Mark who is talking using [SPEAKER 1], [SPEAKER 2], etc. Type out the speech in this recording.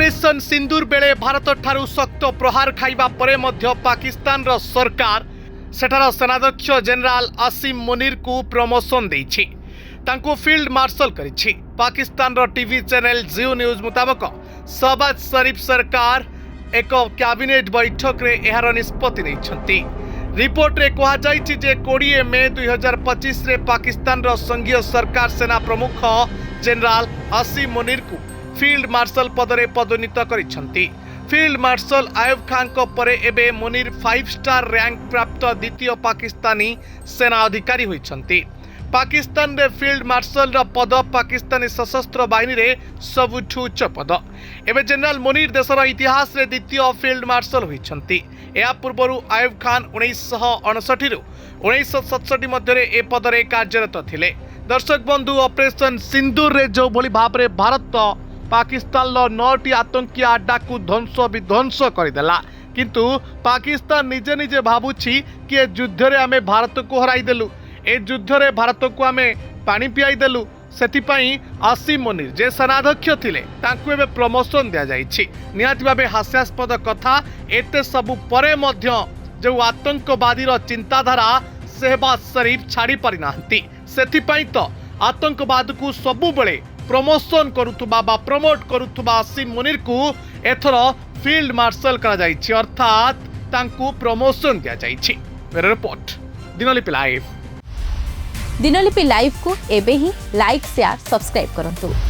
[SPEAKER 1] Operation सिंदूर बेले भारत ठारू शक्त प्रहार खाइबा परे मध्य पाकिस्तान रो सरकार सेठार सेनाध्यक्ष जनरल आसिम मुनीर को प्रमोशन देछि। तांको फील्ड मार्शल करिछि। पाकिस्तान रो टीवी चैनल जियो न्यूज मुताबक शहबाज शरीफ सरकार एक कैबिनेट बैठक रे एहार निष्पत्ति नैछंती। रिपोर्ट रे कहा जाइछि जे 20 मई 2025 रे पाकिस्तान रो संघीय सरकार सेना प्रमुख जनरल आसिम मुनीर को फील्ड मार्शल पदरे पदोन्नत करिसंती। फील्ड मार्शल आयुब खान को परे एबे मुनीर 5 स्टार रैंक प्राप्त द्वितीय पाकिस्तानी सेना अधिकारी होइसंती। पाकिस्तान रे फील्ड मार्शल रा पद पाकिस्तानी सशस्त्र बाहिनी रे सबुठु उच्च पद। एबे जनरल मुनीर देशर इतिहास रे द्वितीय फील्ड मार्शल होइसंती। या पूर्वरु आयुब खान 1959 रु 1967 मध्य ए पदरे कार्यरत थिले। दर्शक बंधु, ऑपरेशन सिंदूर रे जो भली भाव रे भारत पाकिस्तान लो 9टी आतंकी अड्डा को ध्वंस विध्वंस करदेला, किंतु पाकिस्तान निजे निजे भावुछि कि ए युद्ध रे आमे भारत को हराई देलु, ए युद्ध रे भारत को आमे पानी पियाई देलु। सेतिपाई आसिम मुनीर जे सेनाध्यक्ष थिले तांकु एबे प्रमोशन दिया जाइछि। निहाती भाबे हास्यास्पद कथा, एते सबु परे मध्य जो आतंकवादी रो चिंताधारा शहबाज शरीफ छाड़ी पारि नाहंती। सेतिपाई तो आतंकवाद को सबु बेले प्रमोशन करुथुबा बा प्रमोट करुथुबा आसिम मुनीर को एथर फील्ड मार्शल करा जाइछि, अर्थात तांकु प्रमोशन दिया जाइछि। मेरा report Dinalipi live.
[SPEAKER 2] Dinalipi live को एबे ही लाइक शेयर सब्सक्राइब करंतु।